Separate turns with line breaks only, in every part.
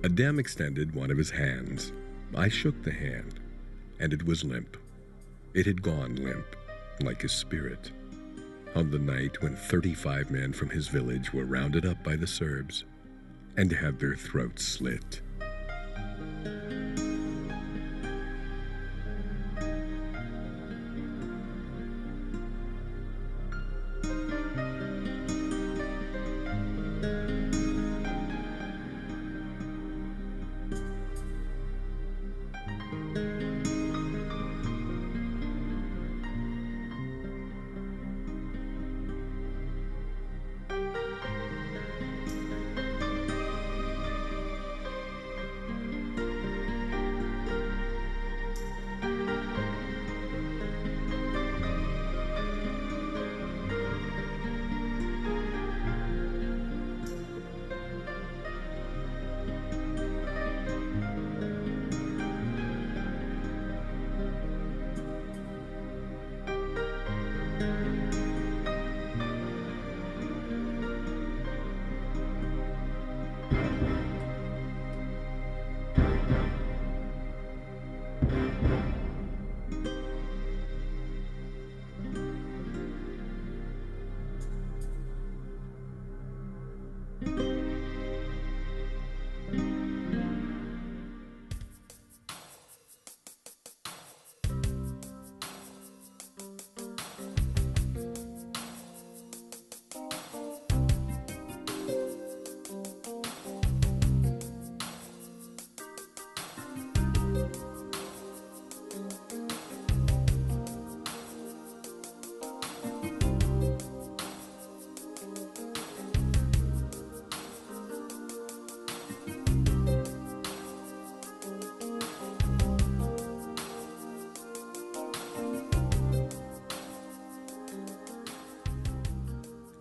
Adem extended one of his hands. I shook the hand, and it was limp. It had gone limp, like his spirit, on the night when 35 men from his village were rounded up by the Serbs and had their throats slit.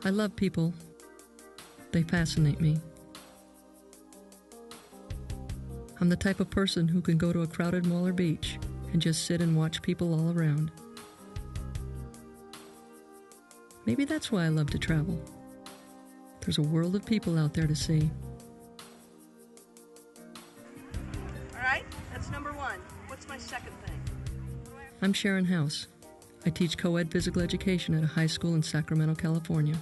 I love people. They fascinate me. I'm the type of person who can go to a crowded mall or beach and just sit and watch people all around. Maybe that's why I love to travel. There's a world of people out there to see.
All right, that's number one. What's my second thing?
I'm Sharon House. I teach co-ed physical education at a high school in Sacramento, California.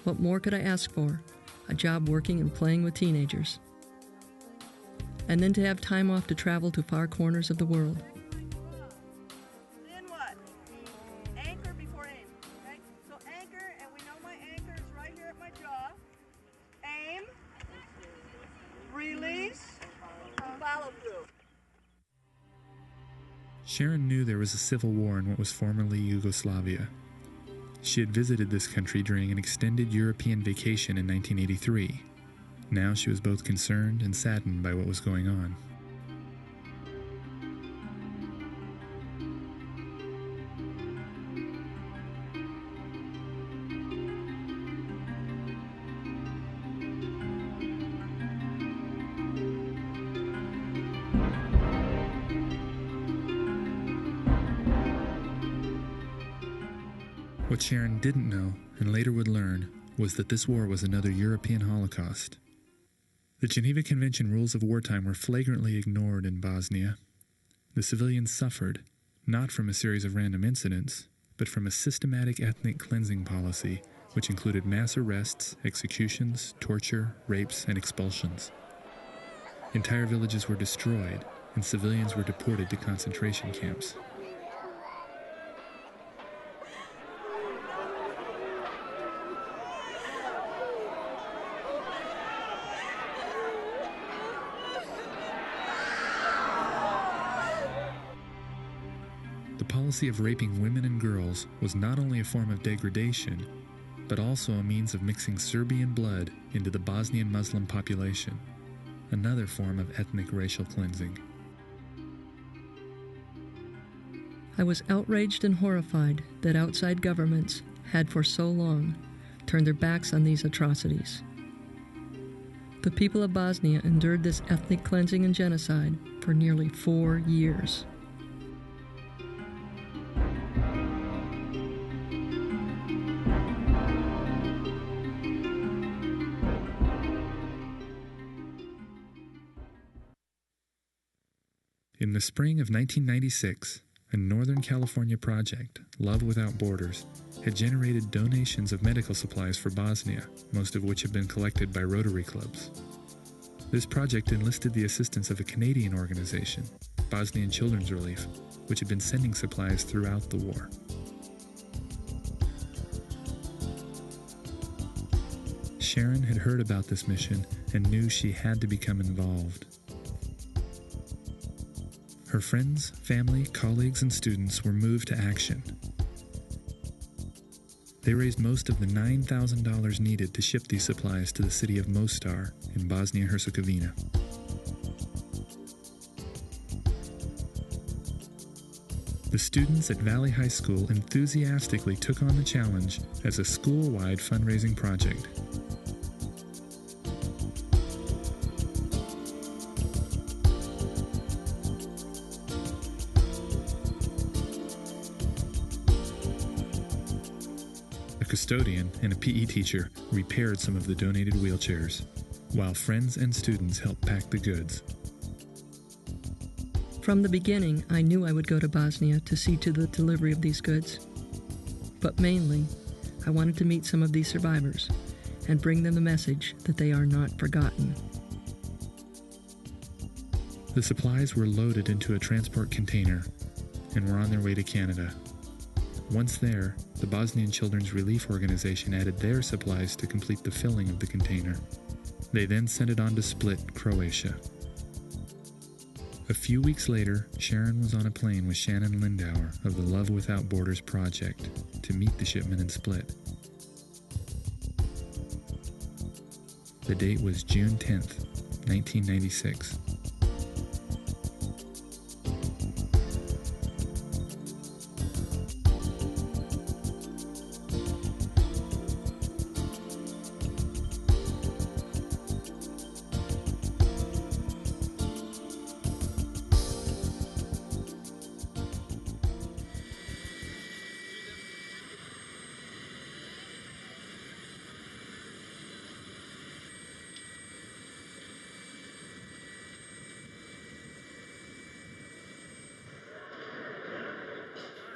What more could I ask for? A job working and playing with teenagers. And then to have time off to travel to far corners of the world.
Then what? Anchor before aim. Okay? So anchor, and we know my anchor is right here at my jaw. Aim. Release. Follow through.
Sharon knew there was a civil war in what was formerly Yugoslavia. She had visited this country during an extended European vacation in 1983. Now she was both concerned and saddened by what was going on. What Sharon didn't know, and later would learn, was that this war was another European Holocaust. The Geneva Convention rules of wartime were flagrantly ignored in Bosnia. The civilians suffered, not from a series of random incidents, but from a systematic ethnic cleansing policy, which included mass arrests, executions, torture, rapes, and expulsions. Entire villages were destroyed, and civilians were deported to concentration camps. The policy of raping women and girls was not only a form of degradation, but also a means of mixing Serbian blood into the Bosnian Muslim population, another form of ethnic racial cleansing.
I was outraged and horrified that outside governments had for so long turned their backs on these atrocities. The people of Bosnia endured this ethnic cleansing and genocide for nearly 4 years.
In the spring of 1996, a Northern California project, Love Without Borders, had generated donations of medical supplies for Bosnia, most of which had been collected by Rotary clubs. This project enlisted the assistance of a Canadian organization, Bosnian Children's Relief, which had been sending supplies throughout the war. Sharon had heard about this mission and knew she had to become involved. Her friends, family, colleagues, and students were moved to action. They raised most of the $9,000 needed to ship these supplies to the city of Mostar in Bosnia Herzegovina. The students at Valley High School enthusiastically took on the challenge as a school-wide fundraising project. A custodian and a PE teacher repaired some of the donated wheelchairs, while friends and students helped pack the goods.
From the beginning, I knew I would go to Bosnia to see to the delivery of these goods. But mainly, I wanted to meet some of these survivors and bring them the message that they are not forgotten.
The supplies were loaded into a transport container and were on their way to Canada. Once there, the Bosnian Children's Relief Organization added their supplies to complete the filling of the container. They then sent it on to Split, Croatia. A few weeks later, Sharon was on a plane with Shannon Lindauer of the Love Without Borders project to meet the shipment in Split. The date was June 10th, 1996.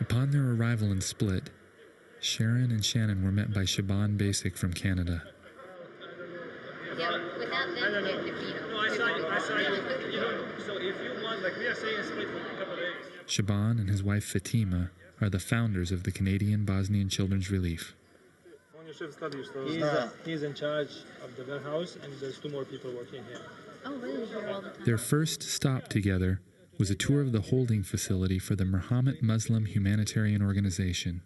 Upon their arrival in Split, Sharon and Shannon were met by Shaban Basic from Canada.
Yeah, without them, they're defeated.
No, I saw you. So if you want, like we are saying, Split for a couple of days.
Shaban and his wife Fatima are the founders of the Canadian Bosnian Children's Relief.
He's in charge of the warehouse, and there's 2 more people working here.
Oh, really? Here all the time?
Their first stop together was a tour of the holding facility for the Muhammad Muslim Humanitarian Organization.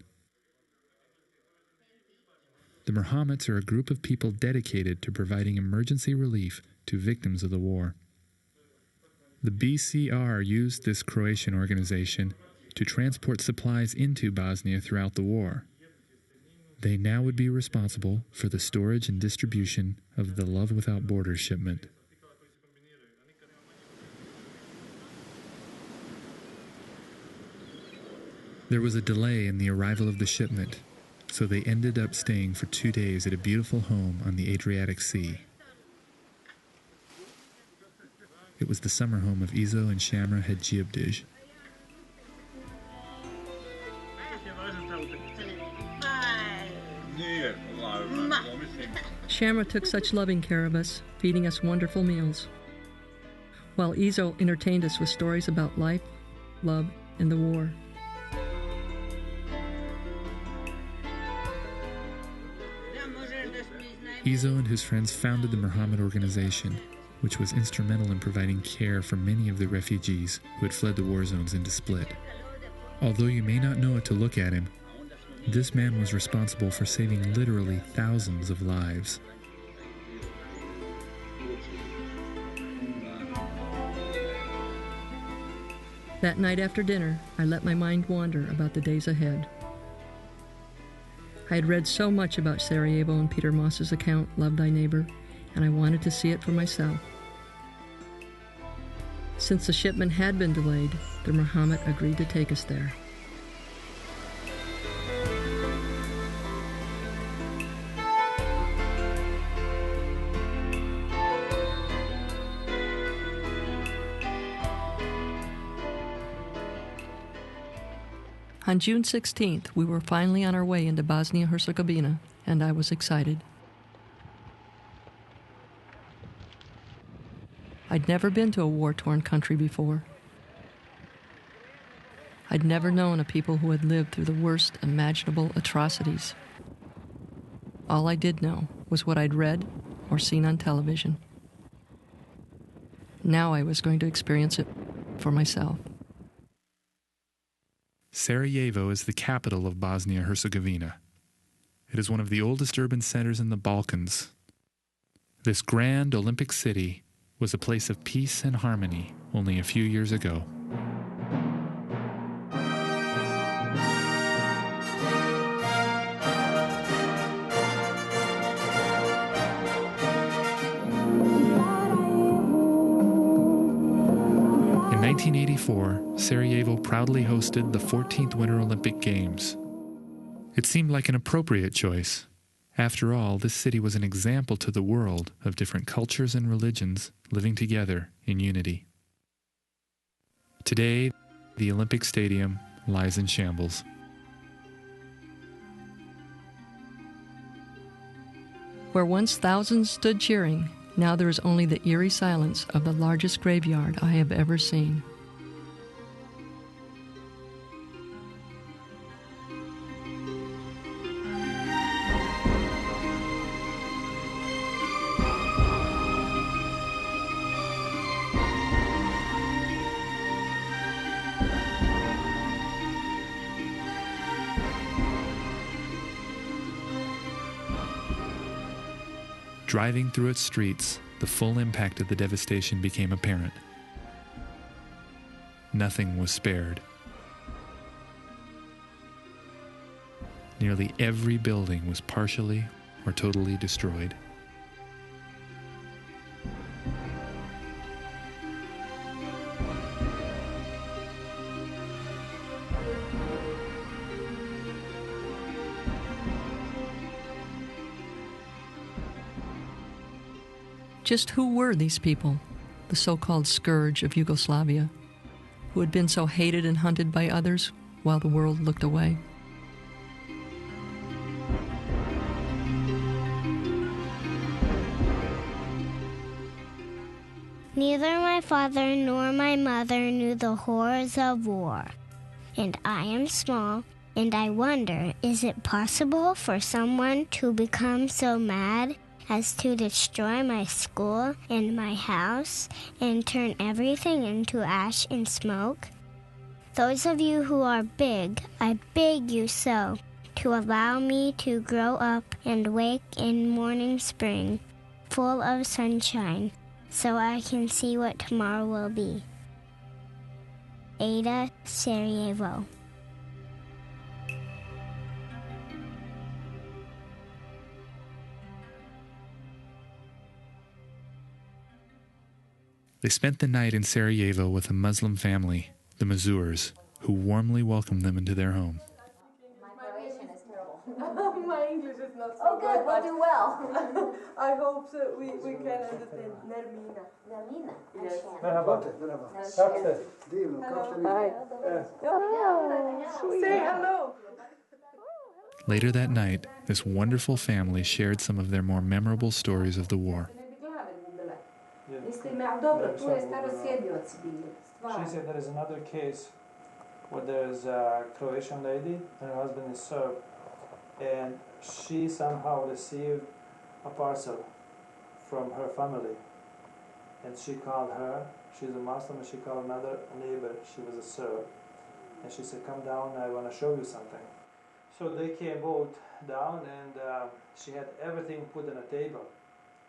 The Muhammads are a group of people dedicated to providing emergency relief to victims of the war. The BCR used this Croatian organization to transport supplies into Bosnia throughout the war. They now would be responsible for the storage and distribution of the Love Without Borders shipment. There was a delay in the arrival of the shipment, so they ended up staying for 2 days at a beautiful home on the Adriatic Sea. It was the summer home of Izo and Shamra Hedjibdij.
Shamra took such loving care of us, feeding us wonderful meals, while Izo entertained us with stories about life, love, and the war.
Izo and his friends founded the Muhammad Organization, which was instrumental in providing care for many of the refugees who had fled the war zones into Split. Although you may not know it to look at him, this man was responsible for saving literally thousands of lives.
That night after dinner, I let my mind wander about the days ahead. I had read so much about Sarajevo in Peter Moss's account, Love Thy Neighbor, and I wanted to see it for myself. Since the shipment had been delayed, the Muhammad agreed to take us there. On June 16th, we were finally on our way into Bosnia Herzegovina, and I was excited. I'd never been to a war-torn country before. I'd never known a people who had lived through the worst imaginable atrocities. All I did know was what I'd read or seen on television. Now I was going to experience it for myself.
Sarajevo is the capital of Bosnia Herzegovina. It is one of the oldest urban centers in the Balkans. This grand Olympic city was a place of peace and harmony only a few years ago. In 1984, Sarajevo proudly hosted the 14th Winter Olympic Games. It seemed like an appropriate choice. After all, this city was an example to the world of different cultures and religions living together in unity. Today, the Olympic Stadium lies in shambles.
Where once thousands stood cheering, now there is only the eerie silence of the largest graveyard I have ever seen.
Driving through its streets, the full impact of the devastation became apparent. Nothing was spared. Nearly every building was partially or totally destroyed.
Just who were these people, the so-called scourge of Yugoslavia, who had been so hated and hunted by others while the world looked away?
Neither my father nor my mother knew the horrors of war. And I am small, and I wonder, is it possible for someone to become so mad as to destroy my school and my house and turn everything into ash and smoke? Those of you who are big, I beg you so, to allow me to grow up and wake in morning spring, full of sunshine, so I can see what tomorrow will be. Ada, Sarajevo.
They spent the night in Sarajevo with a Muslim family, the Mazurs, who warmly welcomed them into their home.
My Croatian is terrible. My English is not so good. We'll do well. I hope so. We can understand. Nermina.
Nermina.
Yes.
Merhaba. Kak ste?
Divno, kako ste vi? Say hello.
Later that night, this wonderful family shared some of their more memorable stories of the war.
She said there is another case where there is a Croatian lady and her husband is Serb, and she somehow received a parcel from her family, and she called her. She's a Muslim, and she called another neighbor. She was a Serb, and she said, "Come down, I want to show you something." So they came both down, and she had everything put on a table.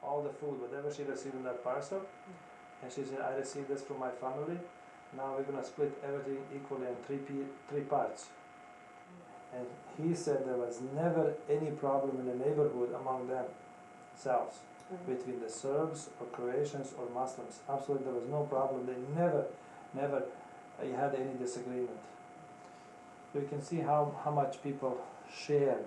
All the food, whatever she received in that parcel. And she said, "I received this from my family. Now we're going to split everything equally in three parts." And he said there was never any problem in the neighborhood among themselves, between the Serbs or Croatians or Muslims. Absolutely, there was no problem. They never had any disagreement. So you can see how much people share.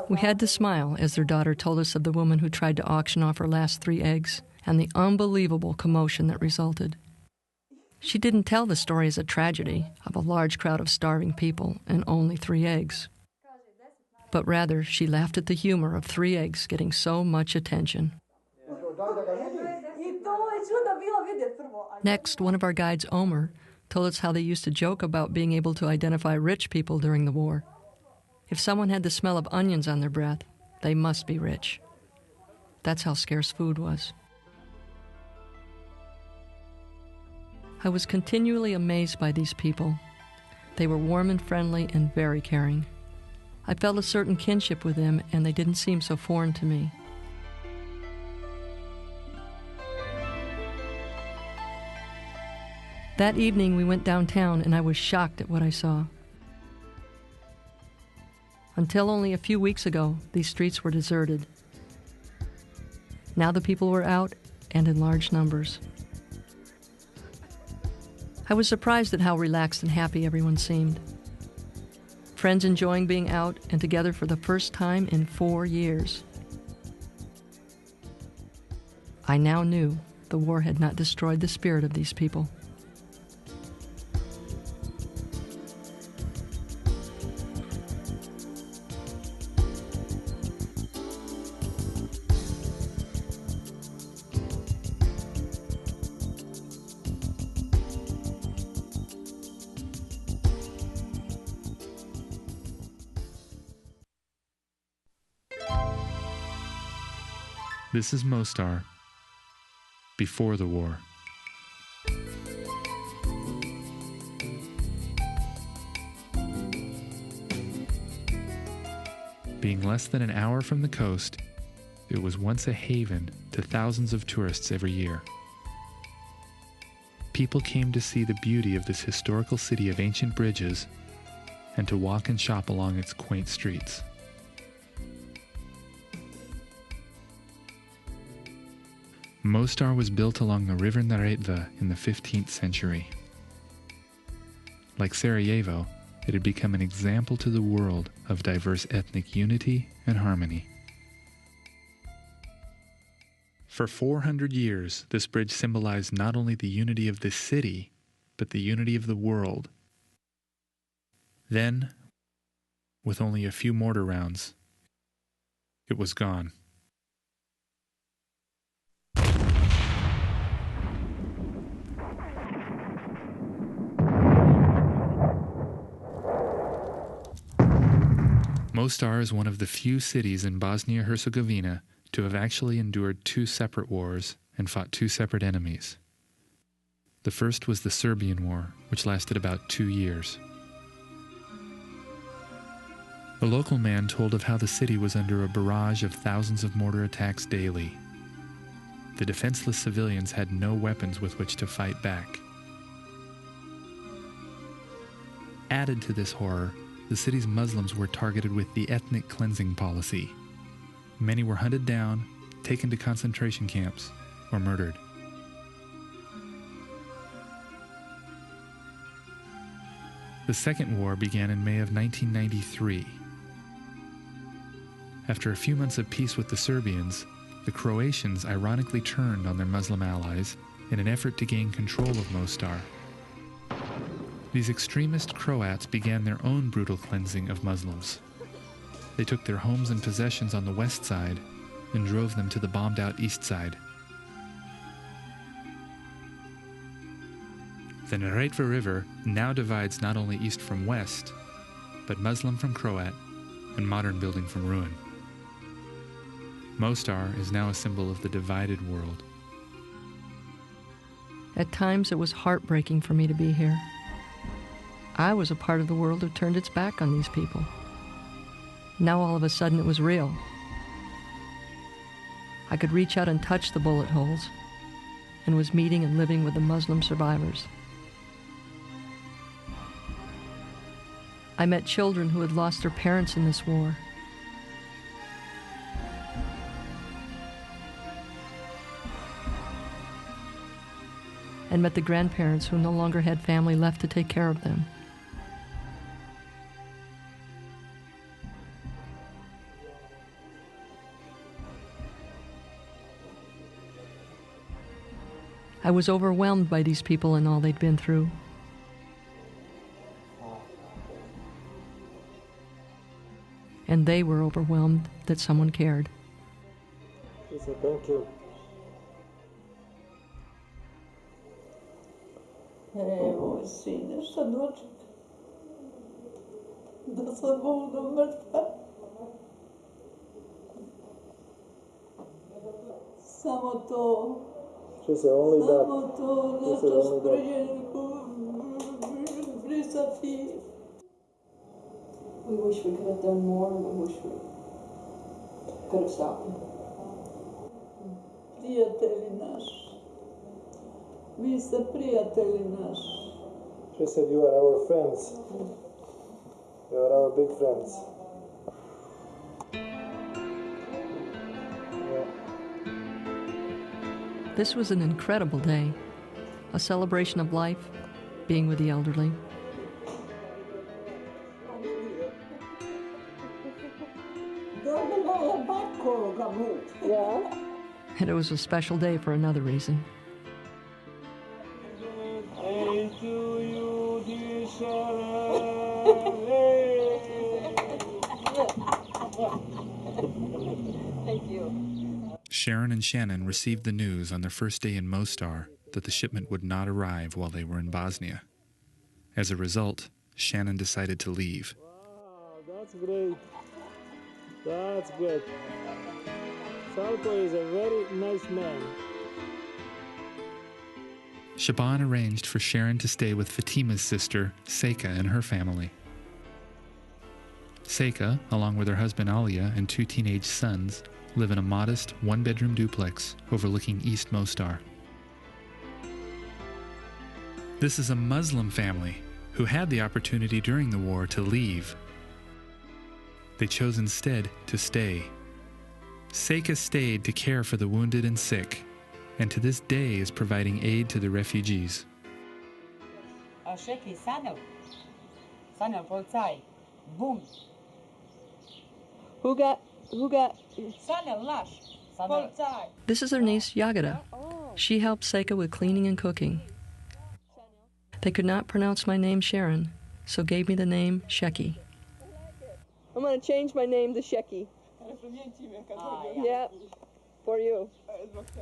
We had to smile as their daughter told us of the woman who tried to auction off her last 3 eggs and the unbelievable commotion that resulted. She didn't tell the story as a tragedy of a large crowd of starving people and only 3 eggs. But rather, she laughed at the humor of 3 eggs getting so much attention. Next, one of our guides, Omer, told us how they used to joke about being able to identify rich people during the war. If someone had the smell of onions on their breath, they must be rich. That's how scarce food was. I was continually amazed by these people. They were warm and friendly and very caring. I felt a certain kinship with them, and they didn't seem so foreign to me. That evening, we went downtown, and I was shocked at what I saw. Until only a few weeks ago, these streets were deserted. Now the people were out, and in large numbers. I was surprised at how relaxed and happy everyone seemed. Friends enjoying being out and together for the first time in 4 years. I now knew the war had not destroyed the spirit of these people.
This is Mostar, before the war. Being less than an hour from the coast, it was once a haven to thousands of tourists every year. People came to see the beauty of this historical city of ancient bridges and to walk and shop along its quaint streets. Mostar was built along the river Neretva in the 15th century. Like Sarajevo, it had become an example to the world of diverse ethnic unity and harmony. For 400 years, this bridge symbolized not only the unity of this city, but the unity of the world. Then, with only a few mortar rounds, it was gone. Mostar is one of the few cities in Bosnia Herzegovina to have actually endured 2 separate wars and fought 2 separate enemies. The first was the Serbian War, which lasted about 2 years. A local man told of how the city was under a barrage of thousands of mortar attacks daily. The defenseless civilians had no weapons with which to fight back. Added to this horror, the city's Muslims were targeted with the ethnic cleansing policy. Many were hunted down, taken to concentration camps, or murdered. The Second War began in May of 1993. After a few months of peace with the Serbians, the Croatians ironically turned on their Muslim allies in an effort to gain control of Mostar. These extremist Croats began their own brutal cleansing of Muslims. They took their homes and possessions on the west side and drove them to the bombed-out east side. The Neretva River now divides not only east from west, but Muslim from Croat and modern building from ruin. Mostar is now a symbol of the divided world.
At times, it was heartbreaking for me to be here. I was a part of the world who turned its back on these people. Now all of a sudden it was real. I could reach out and touch the bullet holes, and was meeting and living with the Muslim survivors. I met children who had lost their parents in this war. And met the grandparents who no longer had family left to take care of them. I was overwhelmed by these people and all they'd been through. And they were overwhelmed that someone cared.
He said, thank you.
Evo, sine, šta dočeka? Da sam budem mrtva. Samo to.
She said, only that.
Samo to, nešto spremljeno, brisati. We wish we could have done more, and we wish we could have stopped him. Prijatelji naši. Vi ste prijatelji naši.
She said, you are our friends. You are our big friends. Yeah.
This was an incredible day, a celebration of life, being with the elderly.
Yeah.
And it was a special day for another reason.
Hey to you, dear
Thank you.
Sharon and Shannon received the news on their first day in Mostar that the shipment would not arrive while they were in Bosnia. As a result, Shannon decided to leave.
Wow, that's great. That's good. Salko is a very nice man.
Shaban arranged for Sharon to stay with Fatima's sister, Seika, and her family. Seika, along with her husband Alia and 2 teenage sons, live in a modest one-bedroom duplex overlooking East Mostar. This is a Muslim family who had the opportunity during the war to leave. They chose instead to stay. Seika stayed to care for the wounded and sick, and to this day is providing aid to the refugees.
Who got?
This is their niece, Yagada. She helped Seika with cleaning and cooking. They could not pronounce my name Sharon, so gave me the name Sheki.
I'm going to change my name to Sheki. Yeah, for you.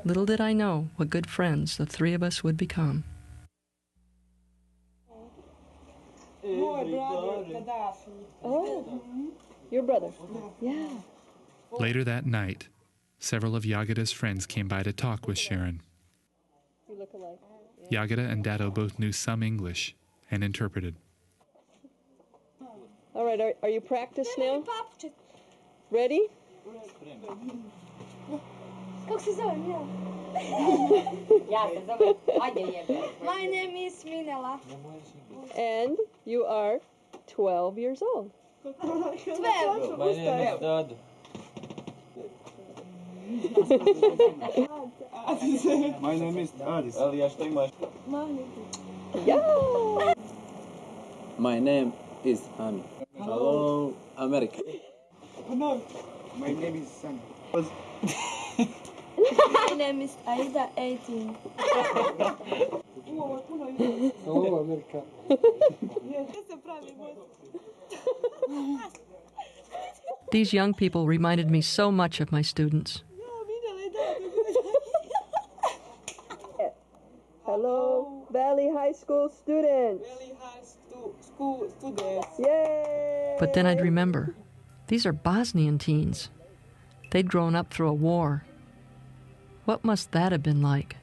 Little did I know what good friends the 3 of us would become.
Oh, your brother. Yeah.
Later that night, several of Yagada's friends came by to talk with Sharon.
You look alike.
Yagada and Dado both knew some English and interpreted.
All right, are you practiced now? Ready?
My name is Minela.
And you are 12 years old.
12.
My name is Dad. My name is Aris.
Yeah.
My name is Hami. Hello, America.
No, my name is Sam.
My name is Aida, 18.
Hello, America.
These young people reminded me so much of my students.
Hello, Valley High School students.
Valley High School students.
Yay!
But then I'd remember, these are Bosnian teens. They'd grown up through a war. What must that have been like?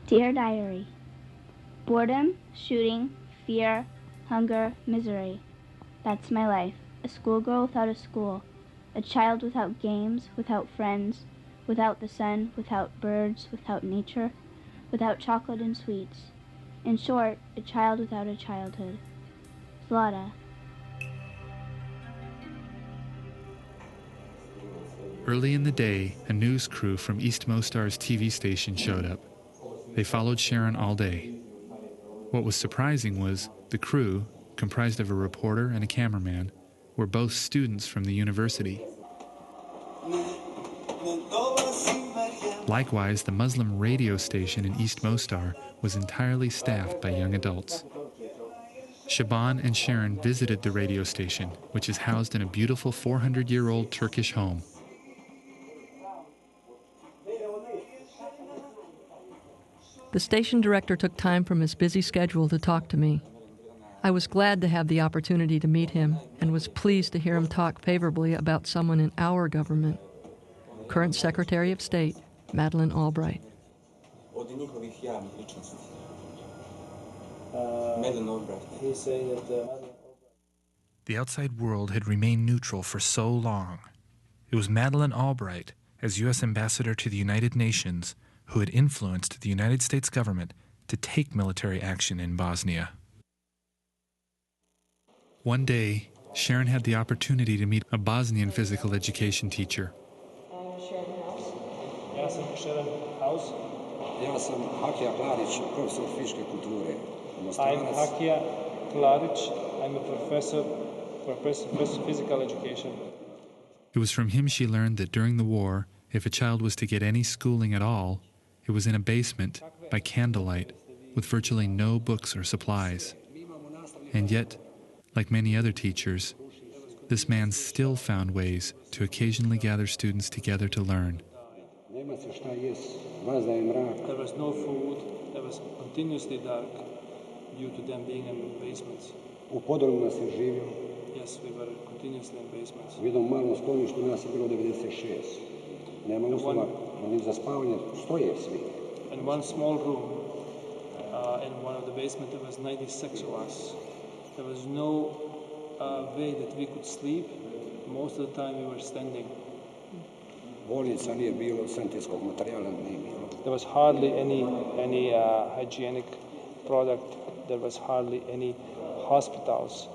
Dear Diary, boredom, shooting, fear, hunger, misery. That's my life. A schoolgirl without a school. A child without games, without friends, without the sun, without birds, without nature, without chocolate and sweets. In short, a child without a childhood. Zlata.
Early in the day, a news crew from East Mostar's TV station showed up. They followed Sharon all day. What was surprising was the crew, comprised of a reporter and a cameraman, were both students from the university. Likewise, the Muslim radio station in East Mostar was entirely staffed by young adults. Shaban and Sharon visited the radio station, which is housed in a beautiful 400-year-old Turkish home.
The station director took time from his busy schedule to talk to me. I was glad to have the opportunity to meet him and was pleased to hear him talk favorably about someone in our government, current Secretary of State, Madeleine Albright.
He said that
The outside world had remained neutral for so long. It was Madeleine Albright, as U.S. Ambassador to the United Nations, who had influenced the United States government to take military action in Bosnia. One day, Sharon had the opportunity to meet a Bosnian physical education teacher.
Ja sam Sharon House.
Ja sam Hakija Klarić, profesor fizičke kulture.
I'm Hakija Klarić. I'm a professor of physical education.
It was from him she learned that during the war, if a child was to get any schooling at all, it was in a basement, by candlelight, with virtually no books or supplies. And yet, like many other teachers, this man still found ways to occasionally gather students together to learn.
There was no food. There was continuously dark due to them being in basements. Yes, we were continuously in basements.
U jednom malom skloništu nas je bilo 96. Nema uslova ni za spavanje, stoje svi.
In one small room, in one of the basements, there was 96 of us. There was no way that we could sleep. Most of the time we were standing.
Bolnica nije bilo, sanitetskog materijala nije bilo.
There was hardly any hygienic product. There was hardly any hospitals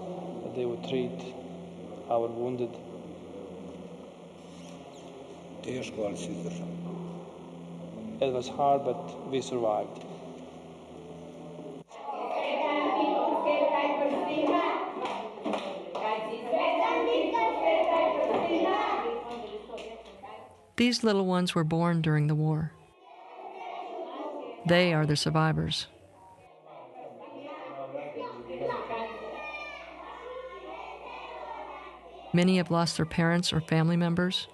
that they would treat our wounded.
Teško, ali se izdržao.
It was hard, but we survived.
These little ones were born during the war. They are the survivors. Many have lost their parents or family members.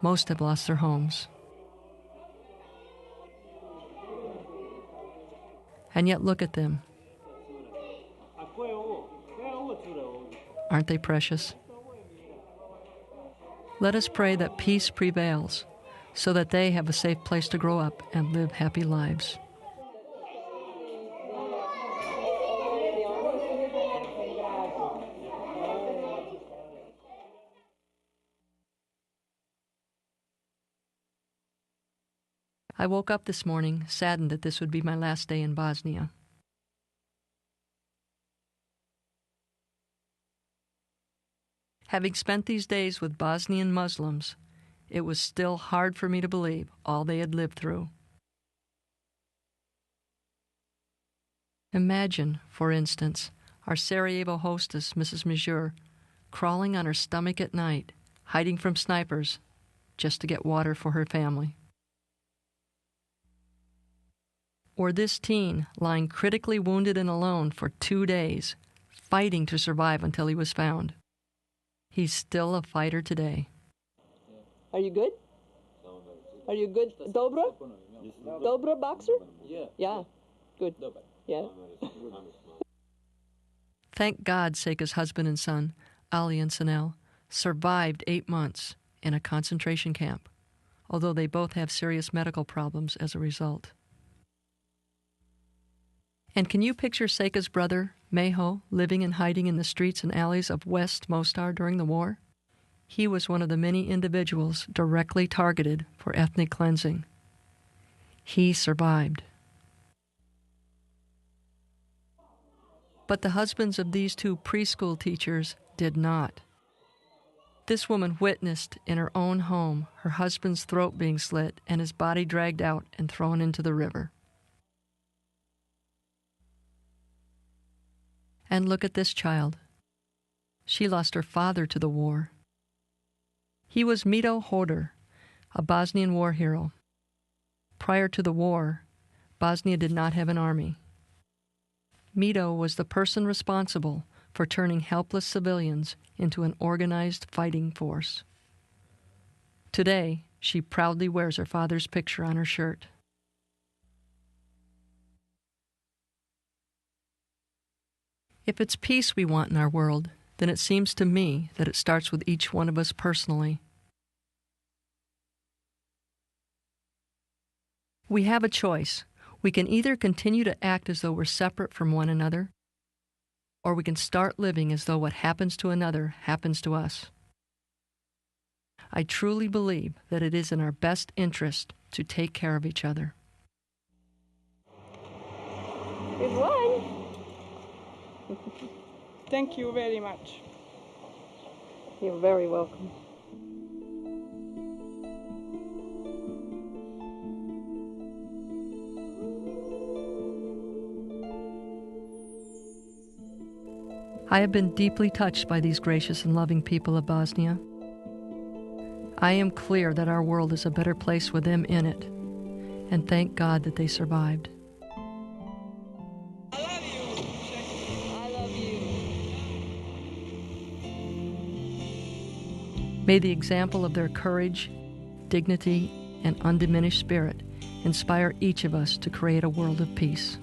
Most have lost their homes. And yet look at them. Aren't they precious? Let us pray that peace prevails so that they have a safe place to grow up and live happy lives. I woke up this morning saddened that this would be my last day in Bosnia. Having spent these days with Bosnian Muslims, it was still hard for me to believe all they had lived through. Imagine, for instance, our Sarajevo hostess, Mrs. Mazur, crawling on her stomach at night, hiding from snipers, just to get water for her family. Or this teen lying critically wounded and alone for 2 days, fighting to survive until he was found. He's still a fighter today.
Are you good? Are you good? Dobro? Dobro boxer? Yeah. Good. Yeah.
Thank God Seika's husband and son, Ali and Sanel, survived 8 months in a concentration camp, although they both have serious medical problems as a result. And can you picture Seika's brother, Meho, living and hiding in the streets and alleys of West Mostar during the war? He was one of the many individuals directly targeted for ethnic cleansing. He survived. But the husbands of these 2 preschool teachers did not. This woman witnessed in her own home her husband's throat being slit and his body dragged out and thrown into the river. And look at this child. She lost her father to the war. He was Mito Hodor, a Bosnian war hero. Prior to the war, Bosnia did not have an army. Mito was the person responsible for turning helpless civilians into an organized fighting force. Today, she proudly wears her father's picture on her shirt. If it's peace we want in our world, then it seems to me that it starts with each one of us personally. We have a choice. We can either continue to act as though we're separate from one another, or we can start living as though what happens to another happens to us. I truly believe that it is in our best interest to take care of each other.
We've won! Thank you very much.
You're very welcome.
I have been deeply touched by these gracious and loving people of Bosnia. I am clear that our world is a better place with them in it, and thank God that they survived.
I love you. I love you.
May the example of their courage, dignity, and undiminished spirit inspire each of us to create a world of peace.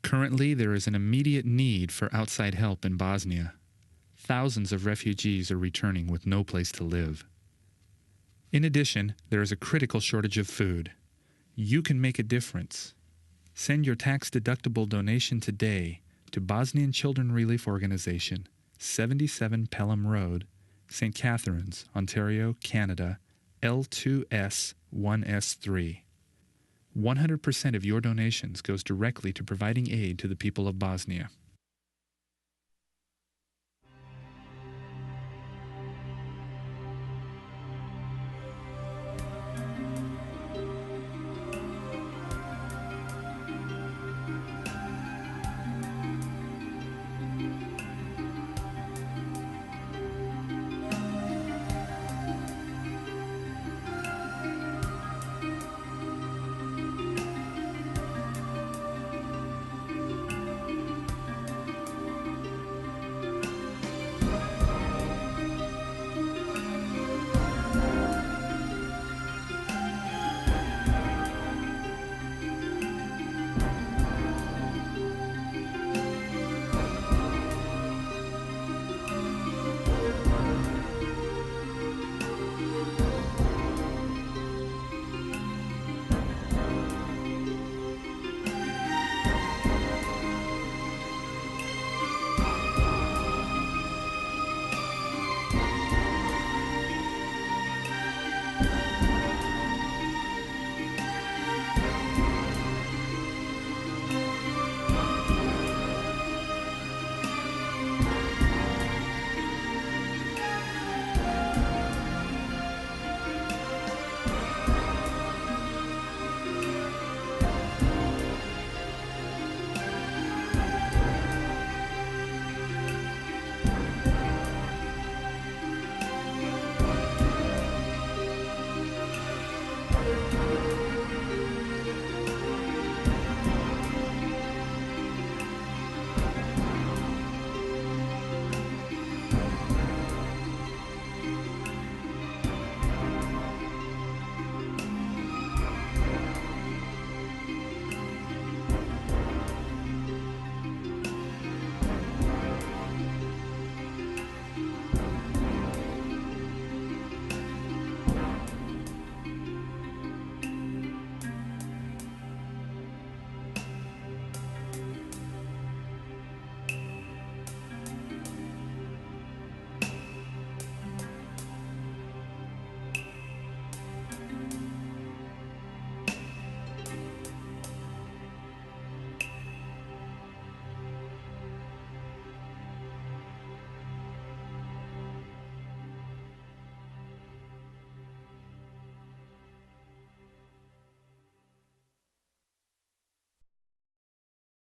Currently, there is an immediate need for outside help in Bosnia. Thousands of refugees are returning with no place to live. In addition, there is a critical shortage of food. You can make a difference. Send your tax-deductible donation today to Bosnian Children Relief Organization, 77 Pelham Road, St. Catharines, Ontario, Canada, L2S1S3. 100% of your donations goes directly to providing aid to the people of Bosnia.